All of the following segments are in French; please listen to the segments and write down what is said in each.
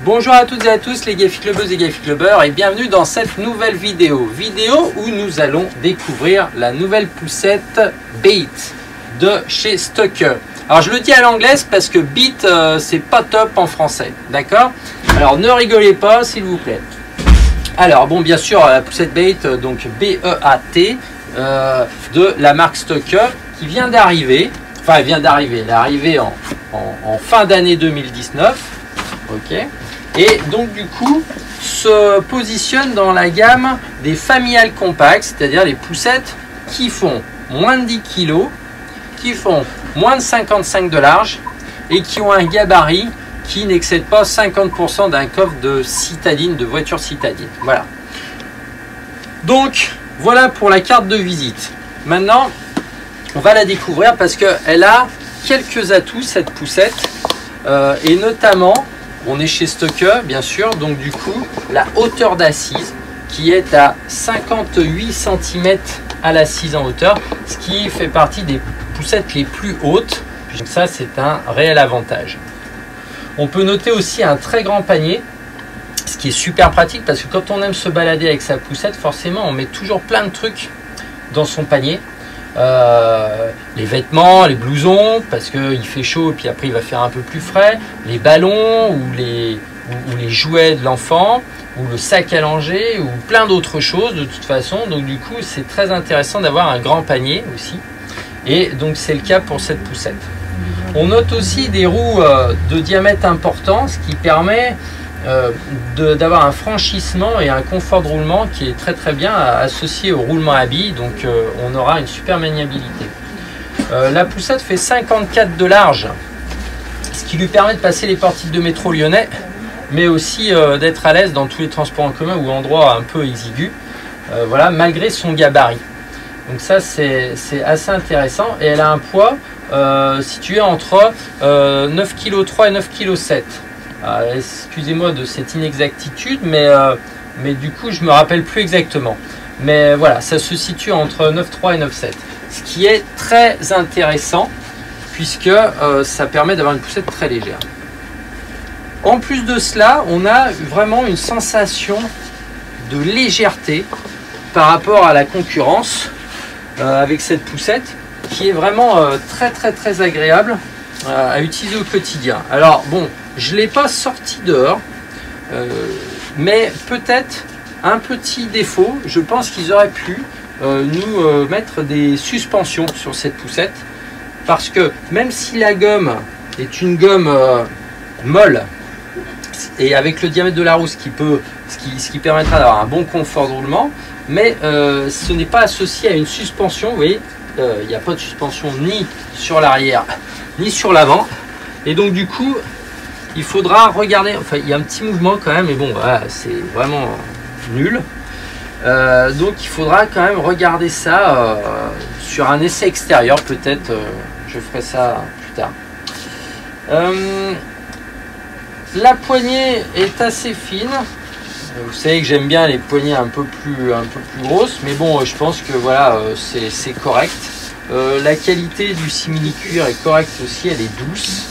Bonjour à toutes et à tous les Gayfy Clubbeuses et Gayfy Clubbeurs et bienvenue dans cette nouvelle vidéo où nous allons découvrir la nouvelle poussette Beat de chez Stokke. Alors je le dis à l'anglaise parce que Beat c'est pas top en français, d'accord? Alors ne rigolez pas s'il vous plaît. Alors bon, bien sûr la poussette Beat, donc B-E-A-T, de la marque Stokke qui vient d'arriver, enfin elle est arrivée en fin d'année 2019, ok? Et donc du coup se positionne dans la gamme des familiales compacts, c'est-à-dire les poussettes qui font moins de 10 kg, qui font moins de 55 de large et qui ont un gabarit qui n'excède pas 50% d'un coffre de citadine, de voiture citadine. Voilà. Donc voilà pour la carte de visite. Maintenant on va la découvrir parce qu'elle a quelques atouts cette poussette et notamment on est chez Stokke bien sûr, donc du coup la hauteur d'assise qui est à 58 cm à l'assise en hauteur, ce qui fait partie des poussettes les plus hautes. Donc ça c'est un réel avantage. On peut noter aussi un très grand panier, ce qui est super pratique parce que quand on aime se balader avec sa poussette, forcément on met toujours plein de trucs dans son panier. Les vêtements, les blousons parce qu'il fait chaud et puis après il va faire un peu plus frais, les ballons ou les jouets de l'enfant ou le sac à langer ou plein d'autres choses de toute façon. Donc du coup c'est très intéressant d'avoir un grand panier aussi et donc c'est le cas pour cette poussette. On note aussi des roues de diamètre important, ce qui permet d'avoir un franchissement et un confort de roulement qui est très bien associé au roulement à billes, donc on aura une super maniabilité. La poussette fait 54 de large, ce qui lui permet de passer les portiques de métro lyonnais, mais aussi d'être à l'aise dans tous les transports en commun ou endroits un peu exigus, voilà, malgré son gabarit. Donc ça c'est assez intéressant et elle a un poids situé entre 9,3 kg et 9,7 kg. Excusez-moi de cette inexactitude, mais du coup je me rappelle plus exactement. Mais voilà, ça se situe entre 9,3 et 9,7, ce qui est très intéressant puisque ça permet d'avoir une poussette très légère. En plus de cela, on a vraiment une sensation de légèreté par rapport à la concurrence avec cette poussette qui est vraiment très agréable à utiliser au quotidien. Alors bon, je ne l'ai pas sorti dehors, mais peut-être un petit défaut, je pense qu'ils auraient pu nous mettre des suspensions sur cette poussette, parce que même si la gomme est une gomme molle, et avec le diamètre de la roue, ce qui permettra d'avoir un bon confort de roulement, mais ce n'est pas associé à une suspension, vous voyez, il n'y a pas de suspension ni sur l'arrière, ni sur l'avant, et donc du coup, il faudra regarder, enfin il y a un petit mouvement quand même, mais bon voilà, c'est vraiment nul. Donc il faudra quand même regarder ça sur un essai extérieur, peut-être je ferai ça plus tard. La poignée est assez fine. Vous savez que j'aime bien les poignées un peu plus grosses, mais bon je pense que voilà c'est correct. La qualité du simili-cuir est correcte aussi, elle est douce,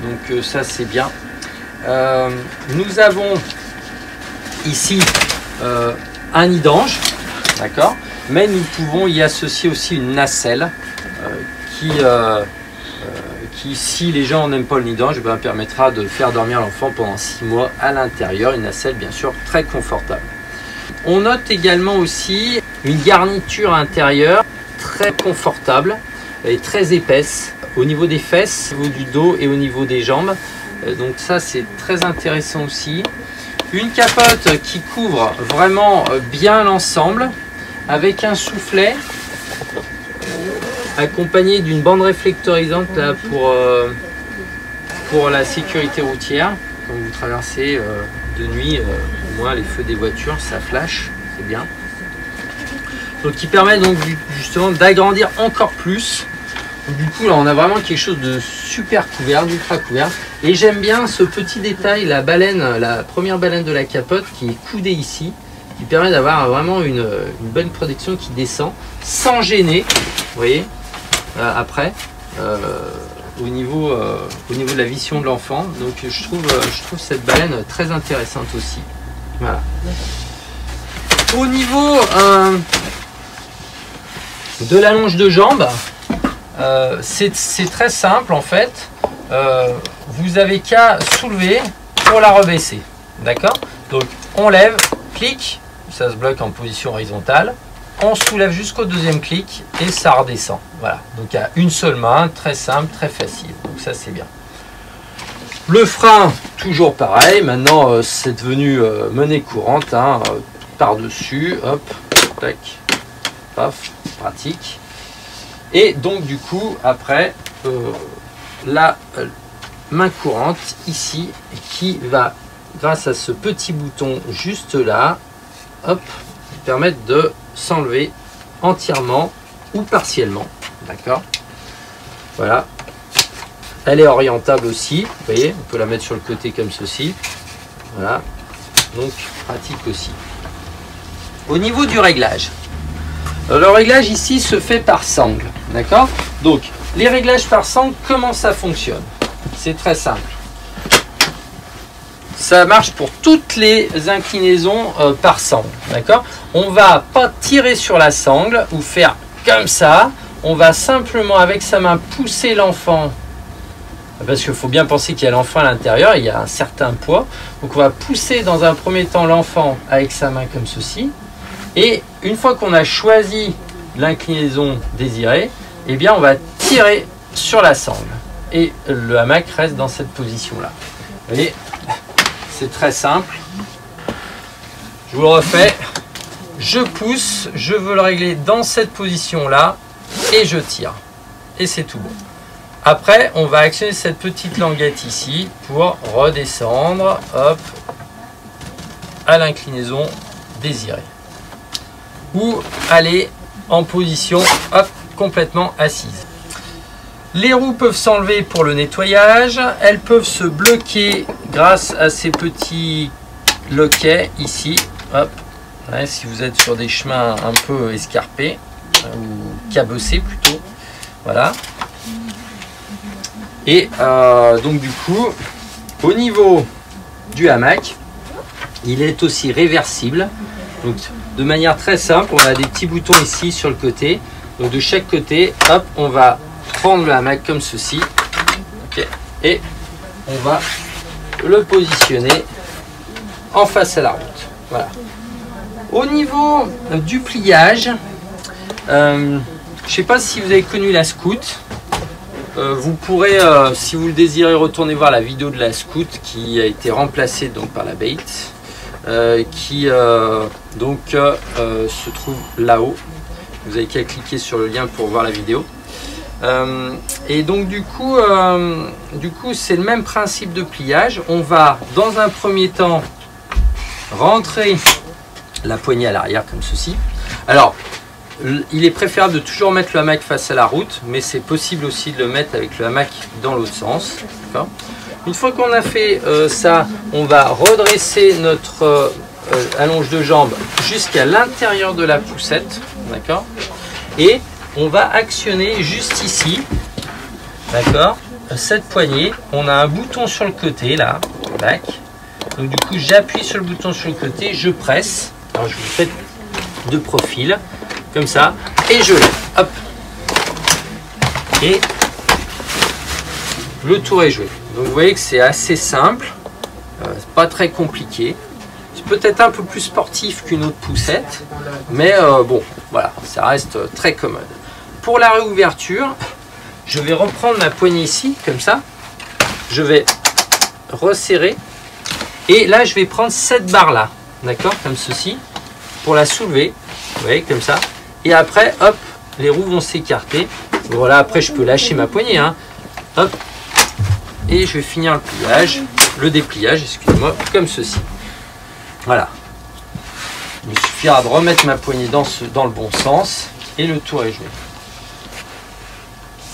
donc ça c'est bien. Nous avons ici un nid d'ange, d'accord, mais nous pouvons y associer aussi une nacelle qui si les gens n'aiment pas le nid d'ange, ben, permettra de faire dormir l'enfant pendant 6 mois à l'intérieur, une nacelle bien sûr très confortable. On note également aussi une garniture intérieure très confortable et très épaisse au niveau des fesses, au niveau du dos et au niveau des jambes. Donc ça c'est très intéressant aussi. Une capote qui couvre vraiment bien l'ensemble avec un soufflet accompagné d'une bande réflectorisante là, pour la sécurité routière. Quand vous traversez de nuit, au moins les feux des voitures, ça flash, c'est bien. Donc qui permet donc justement d'agrandir encore plus. Donc, du coup là on a vraiment quelque chose de super couvert, d'ultra couvert. Et j'aime bien ce petit détail, la baleine, la première baleine de la capote qui est coudée ici, qui permet d'avoir vraiment une bonne protection qui descend sans gêner, vous voyez, après. au niveau de la vision de l'enfant. Donc je trouve cette baleine très intéressante aussi. Voilà. Au niveau de la longe de jambe, c'est très simple en fait. Vous avez qu'à soulever pour la rebaisser. D'accord? Donc on lève, clic, ça se bloque en position horizontale. On soulève jusqu'au deuxième clic et ça redescend. Voilà, donc à une seule main, très simple, très facile. Donc ça c'est bien. Le frein, toujours pareil. Maintenant c'est devenu monnaie courante. Hein, par-dessus, hop, tac, paf, pratique. Et donc du coup après la main courante ici qui va, grâce à ce petit bouton juste là, hop, permettre de s'enlever entièrement ou partiellement. D'accord? Voilà. Elle est orientable aussi. Vous voyez, on peut la mettre sur le côté comme ceci. Voilà. Donc, pratique aussi. Au niveau du réglage. Le réglage ici se fait par sangle. D'accord? Donc, les réglages par sangle, comment ça fonctionne? C'est très simple. Ça marche pour toutes les inclinaisons par sangle. D'accord? On va pas tirer sur la sangle ou faire comme ça. On va simplement avec sa main pousser l'enfant. Parce qu'il faut bien penser qu'il y a l'enfant à l'intérieur. Il y a un certain poids. Donc on va pousser dans un premier temps l'enfant avec sa main comme ceci. Et une fois qu'on a choisi l'inclinaison désirée, eh bien on va tirer sur la sangle. Et le hamac reste dans cette position-là. Vous voyez? C'est très simple. Je vous le refais. Je pousse, je veux le régler dans cette position-là et je tire. Et c'est tout bon. Après, on va actionner cette petite languette ici pour redescendre, hop, à l'inclinaison désirée. Ou aller en position, hop, complètement assise. Les roues peuvent s'enlever pour le nettoyage. Elles peuvent se bloquer grâce à ces petits loquets ici. Hop. Ouais, si vous êtes sur des chemins un peu escarpés ou cabossés plutôt. Voilà. Et donc du coup, au niveau du hamac, il est aussi réversible. Donc de manière très simple, on a des petits boutons ici sur le côté. Donc de chaque côté, hop, on va prendre le hamac comme ceci, okay, et on va le positionner en face à la route. Voilà. Au niveau du pliage, je ne sais pas si vous avez connu la Scout. Vous pourrez, si vous le désirez, retourner voir la vidéo de la Scout qui a été remplacée donc par la Bates, qui se trouve là-haut. Vous n'avez qu'à cliquer sur le lien pour voir la vidéo. Et donc du coup c'est le même principe de pliage. On va dans un premier temps rentrer la poignée à l'arrière comme ceci. Alors il est préférable de toujours mettre le hamac face à la route, mais c'est possible aussi de le mettre avec le hamac dans l'autre sens. Une fois qu'on a fait ça, on va redresser notre allonge de jambe jusqu'à l'intérieur de la poussette. D'accord? Et on va actionner juste ici, d'accord, cette poignée. On a un bouton sur le côté là, tac. Donc du coup j'appuie sur le bouton sur le côté, je presse. Alors je vous fais de profil, comme ça, et je lève, hop. Et le tour est joué. Donc vous voyez que c'est assez simple, c'est pas très compliqué. C'est peut-être un peu plus sportif qu'une autre poussette, mais bon, voilà, ça reste très commode. Pour la réouverture, je vais reprendre ma poignée ici, comme ça. Je vais resserrer. Et là, je vais prendre cette barre-là, d'accord, comme ceci, pour la soulever. Vous voyez, comme ça. Et après, hop, les roues vont s'écarter. Voilà, après, je peux lâcher ma poignée. Hein. Hop. Et je vais finir le pliage, le dépliage, excusez-moi, comme ceci. Voilà. Il me suffira de remettre ma poignée dans le bon sens. Et le tour est joué.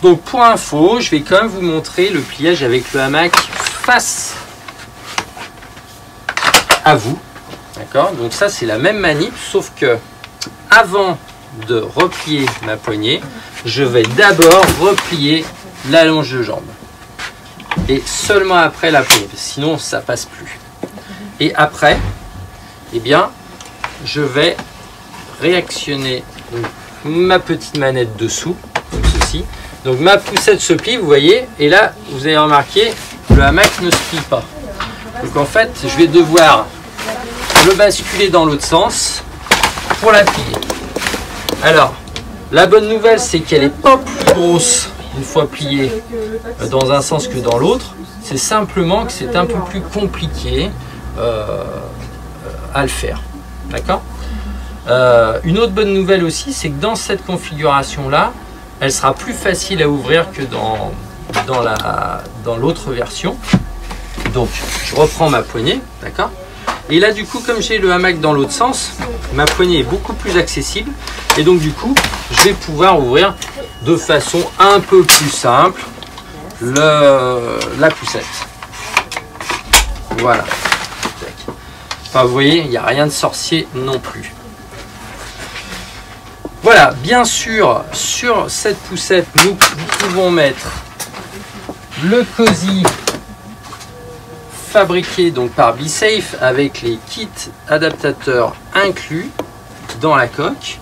Donc pour info, je vais quand même vous montrer le pliage avec le hamac face à vous. D'accord? Donc ça c'est la même manip, sauf que avant de replier ma poignée, je vais d'abord replier la longe de jambe. Et seulement après la poignée, sinon ça passe plus. Et après, eh bien, je vais réactionner donc, ma petite manette dessous, comme ceci. Donc ma poussette se plie, vous voyez, et là, vous avez remarqué, le hamac ne se plie pas. Donc en fait, je vais devoir le basculer dans l'autre sens pour la plier. Alors, la bonne nouvelle, c'est qu'elle n'est pas plus grosse une fois pliée dans un sens que dans l'autre. C'est simplement que c'est un peu plus compliqué à le faire. D'accord ? Une autre bonne nouvelle aussi, c'est que dans cette configuration-là, elle sera plus facile à ouvrir que dans l'autre version. Donc, je reprends ma poignée, d'accord ? Et là, du coup, comme j'ai le hamac dans l'autre sens, ma poignée est beaucoup plus accessible. Et donc, du coup, je vais pouvoir ouvrir de façon un peu plus simple la poussette. Voilà. Enfin, vous voyez, il n'y a rien de sorcier non plus. Voilà, bien sûr, sur cette poussette, nous pouvons mettre le cosy fabriqué donc par BeSafe avec les kits adaptateurs inclus dans la coque,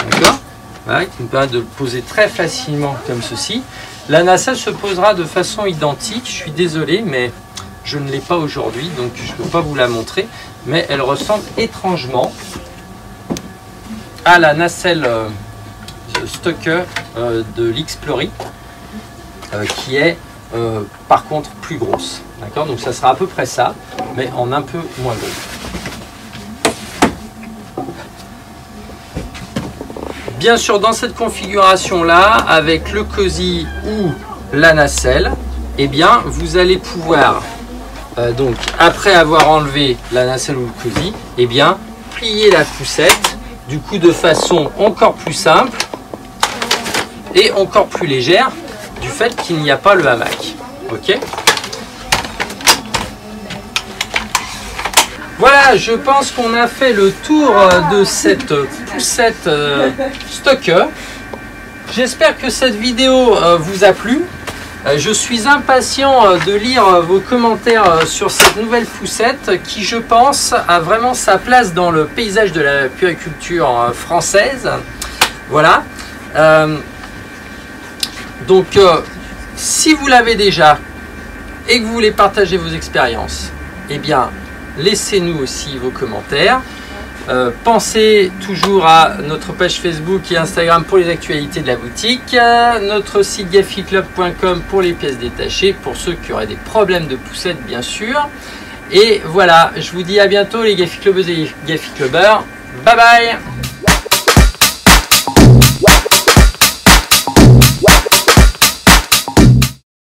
d'accord, voilà, qui nous permet de le poser très facilement comme ceci. La nacelle se posera de façon identique, je suis désolé, mais je ne l'ai pas aujourd'hui, donc je ne peux pas vous la montrer, mais elle ressemble étrangement à la nacelle Stocker de l'Xplory, qui est par contre plus grosse. D'accord, donc ça sera à peu près ça, mais en un peu moins gros. Bien sûr, dans cette configuration-là, avec le cosy ou la nacelle, eh bien, vous allez pouvoir, donc après avoir enlevé la nacelle ou le cosy, eh bien, plier la poussette, du coup de façon encore plus simple et encore plus légère, du fait qu'il n'y a pas le hamac. Ok ? Voilà, je pense qu'on a fait le tour de cette poussette Stocker. J'espère que cette vidéo vous a plu. Je suis impatient de lire vos commentaires sur cette nouvelle poussette qui, je pense, a vraiment sa place dans le paysage de la puériculture française. Voilà. Donc, si vous l'avez déjà et que vous voulez partager vos expériences, eh bien, laissez-nous aussi vos commentaires. Pensez toujours à notre page Facebook et Instagram pour les actualités de la boutique, notre site gaffyclub.com pour les pièces détachées, pour ceux qui auraient des problèmes de poussette bien sûr. Et voilà, je vous dis à bientôt les Gaffy Clubbeuses et les Gaffy Clubbeurs. Bye bye!